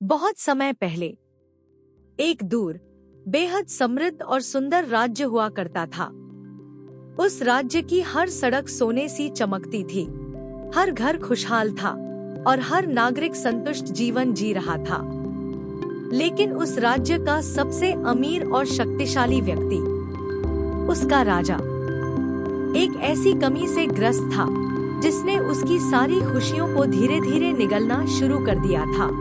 बहुत समय पहले एक दूर बेहद समृद्ध और सुंदर राज्य हुआ करता था। उस राज्य की हर सड़क सोने सी चमकती थी, हर घर खुशहाल था और हर नागरिक संतुष्ट जीवन जी रहा था। लेकिन उस राज्य का सबसे अमीर और शक्तिशाली व्यक्ति, उसका राजा, एक ऐसी कमी से ग्रस्त था जिसने उसकी सारी खुशियों को धीरे धीरे निगलना शुरू कर दिया था।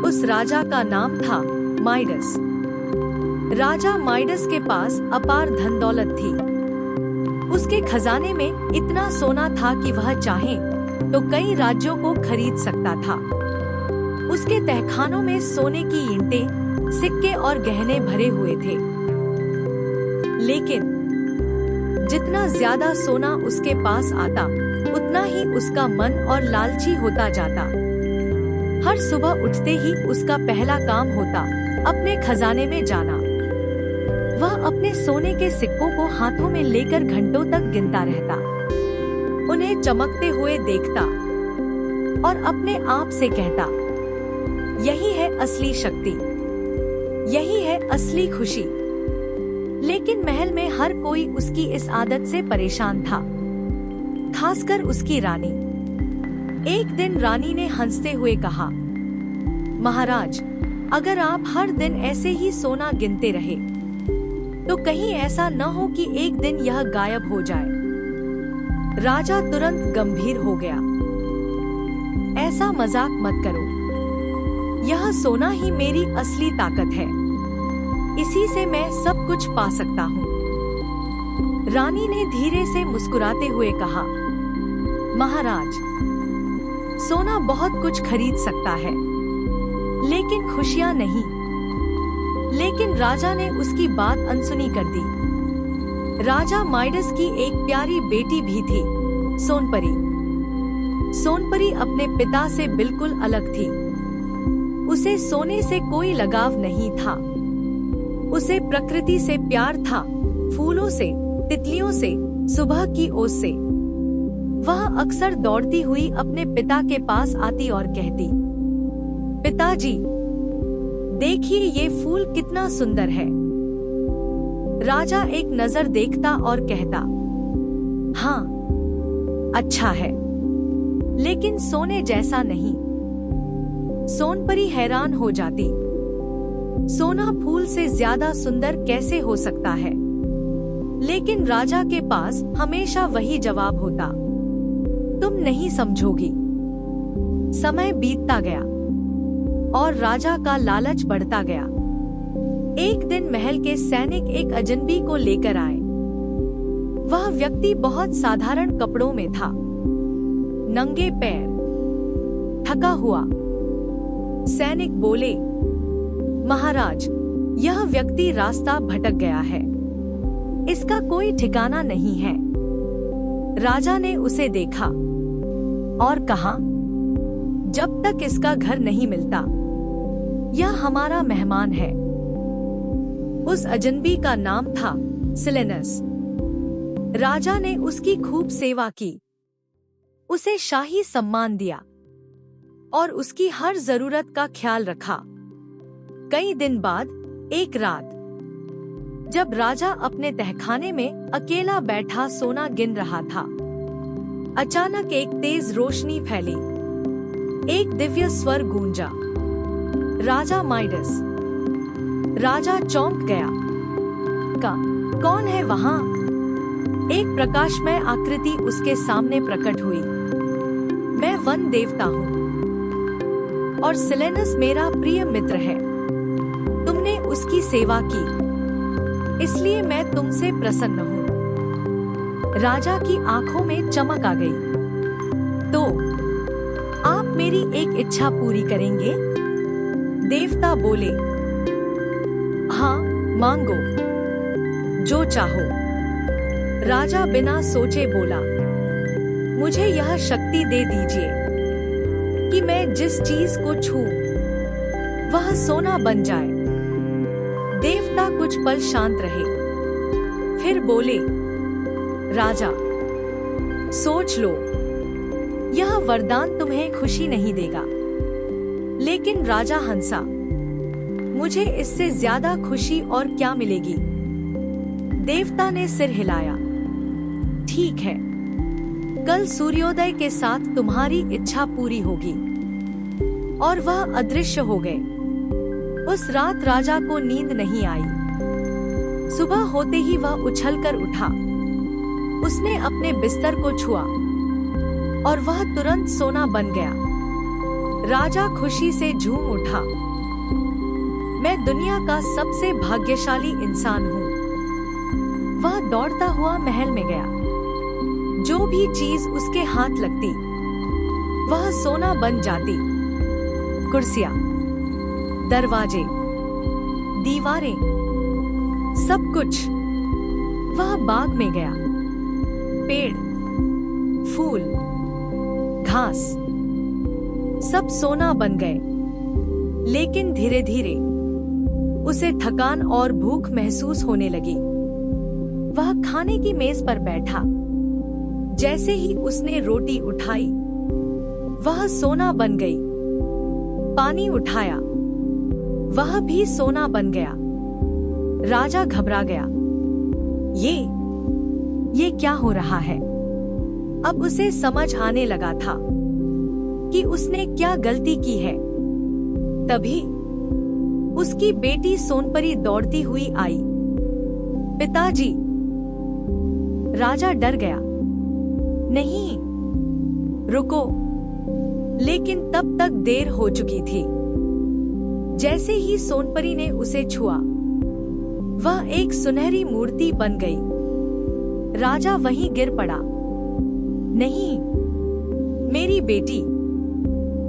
उस राजा का नाम था माइडस। राजा माइडस के पास अपार धन दौलत थी। उसके खजाने में इतना सोना था कि वह चाहे तो कई राज्यों को खरीद सकता था। उसके तहखानों में सोने की ईंटें, सिक्के और गहने भरे हुए थे। लेकिन जितना ज्यादा सोना उसके पास आता, उतना ही उसका मन और लालची होता जाता। हर सुबह उठते ही उसका पहला काम होता अपने खजाने में जाना। वह अपने सोने के सिक्कों को हाथों में लेकर घंटों तक गिनता रहता, उन्हें चमकते हुए देखता और अपने आप से कहता, यही है असली शक्ति, यही है असली खुशी। लेकिन महल में हर कोई उसकी इस आदत से परेशान था, खासकर उसकी रानी। एक दिन रानी ने हंसते हुए कहा, महाराज, अगर आप हर दिन ऐसे ही सोना गिनते रहे तो कहीं ऐसा न हो कि एक दिन यह गायब हो जाए। राजा तुरंत गंभीर हो गया। ऐसा मजाक मत करो, यह सोना ही मेरी असली ताकत है, इसी से मैं सब कुछ पा सकता हूँ। रानी ने धीरे से मुस्कुराते हुए कहा, महाराज, सोना बहुत कुछ खरीद सकता है, लेकिन खुशियां नहीं। लेकिन राजा ने उसकी बात अनसुनी कर दी। राजा माइडस की एक प्यारी बेटी भी थी, सोनपरी। सोनपरी अपने पिता से बिल्कुल अलग थी। उसे सोने से कोई लगाव नहीं था। उसे प्रकृति से प्यार था, फूलों से, तितलियों से, सुबह की ओस से। वह अक्सर दौड़ती हुई अपने पिता के पास आती और कहती, पिताजी, देखिए ये फूल कितना सुंदर है। राजा एक नजर देखता और कहता, हाँ, अच्छा है, लेकिन सोने जैसा नहीं। सोनपरी हैरान हो जाती, सोना फूल से ज्यादा सुंदर कैसे हो सकता है? लेकिन राजा के पास हमेशा वही जवाब होता, तुम नहीं समझोगी। समय बीतता गया और राजा का लालच बढ़ता गया। एक दिन महल के सैनिक एक अजनबी को लेकर आए। वह व्यक्ति बहुत साधारण कपड़ों में था, नंगे पैर, थका हुआ। सैनिक बोले, महाराज, यह व्यक्ति रास्ता भटक गया है, इसका कोई ठिकाना नहीं है। राजा ने उसे देखा और कहा, जब तक इसका घर नहीं मिलता, यह हमारा मेहमान है। उस अजनबी का नाम था सिलेनस। राजा ने उसकी खूब सेवा की, उसे शाही सम्मान दिया और उसकी हर जरूरत का ख्याल रखा। कई दिन बाद एक रात, जब राजा अपने तहखाने में अकेला बैठा सोना गिन रहा था, अचानक एक तेज रोशनी फैली। एक दिव्य स्वर गूंजा, राजा माइडस। राजा चौंक गया। कौन है वहाँ? एक प्रकाशमय आकृति उसके सामने प्रकट हुई। मैं वन देवता हूँ और सिलेनस मेरा प्रिय मित्र है। तुमने उसकी सेवा की, इसलिए मैं तुमसे प्रसन्न हूँ। राजा की आंखों में चमक आ गई। तो आप मेरी एक इच्छा पूरी करेंगे? देवता बोले, हाँ, मांगो, जो चाहो। राजा बिना सोचे बोला, मुझे यह शक्ति दे दीजिए कि मैं जिस चीज को छूं, वह सोना बन जाए। देवता कुछ पल शांत रहे, फिर बोले, राजा, सोच लो, यह वरदान तुम्हें खुशी नहीं देगा, लेकिन राजा हंसा, मुझे इससे ज्यादा खुशी और क्या मिलेगी? देवता ने सिर हिलाया। ठीक है, कल सूर्योदय के साथ तुम्हारी इच्छा पूरी होगी। और वह अदृश्य हो गए। उस रात राजा को नींद नहीं आई। सुबह होते ही वह उछलकर उठा। उसने अपने बिस्तर को छुआ और वह तुरंत सोना बन गया। राजा खुशी से झूम उठा। मैं दुनिया का सबसे भाग्यशाली इंसान हूँ। वह दौड़ता हुआ महल में गया। जो भी चीज उसके हाथ लगती, वह सोना बन जाती। कुर्सियां, दरवाजे, दीवारें, सब कुछ। वह बाग में गया। पेड़, फूल, घास, सब सोना बन गए। लेकिन धीरे धीरे उसे थकान और भूख महसूस होने लगी। वह खाने की मेज पर बैठा। जैसे ही उसने रोटी उठाई, वह सोना बन गई। पानी उठाया, वह भी सोना बन गया। राजा घबरा गया। ये क्या हो रहा है? अब उसे समझ आने लगा था कि उसने क्या गलती की है। तभी उसकी बेटी सोनपरी दौड़ती हुई आई। पिताजी! राजा डर गया। नहीं, रुको। लेकिन तब तक देर हो चुकी थी। जैसे ही सोनपरी ने उसे छुआ, वह एक सुनहरी मूर्ति बन गई। राजा वहीं गिर पड़ा। नहीं, मेरी बेटी,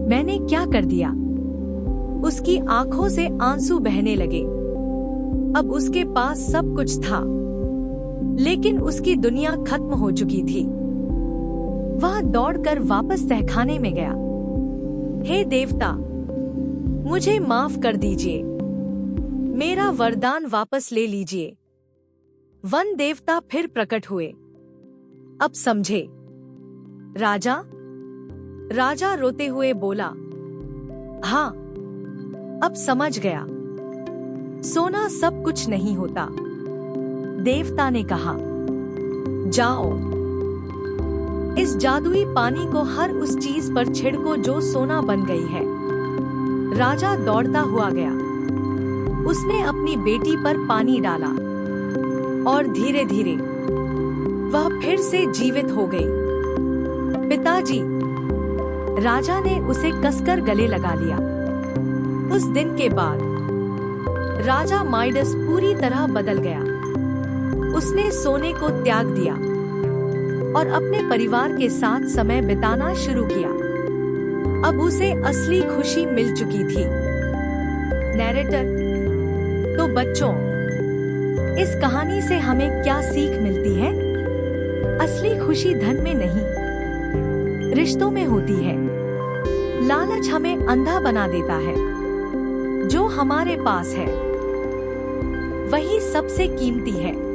मैंने क्या कर दिया? उसकी आंखों से आंसू बहने लगे। अब उसके पास सब कुछ था, लेकिन उसकी दुनिया खत्म हो चुकी थी। वह दौड़कर वापस तहखाने में गया। हे देवता, मुझे माफ कर दीजिए। मेरा वरदान वापस ले लीजिए। वन देवता फिर प्रकट हुए। अब समझे? राजा रोते हुए बोला, हाँ, अब समझ गया। सोना सब कुछ नहीं होता। देवता ने कहा, जाओ, इस जादुई पानी को हर उस चीज पर छिड़को जो सोना बन गई है। राजा दौड़ता हुआ गया। उसने अपनी बेटी पर पानी डाला और धीरे धीरे वह फिर से जीवित हो गई। पिताजी! राजा ने उसे कसकर गले लगा लिया। उस दिन के बाद राजा माइडस पूरी तरह बदल गया। उसने सोने को त्याग दिया और अपने परिवार के साथ समय बिताना शुरू किया। अब उसे असली खुशी मिल चुकी थी। नैरेटर: तो बच्चों, इस कहानी से हमें क्या सीख मिलती है? असली खुशी धन में नहीं, रिश्तों में होती है। लालच हमें अंधा बना देता है। जो हमारे पास है, वही सबसे कीमती है।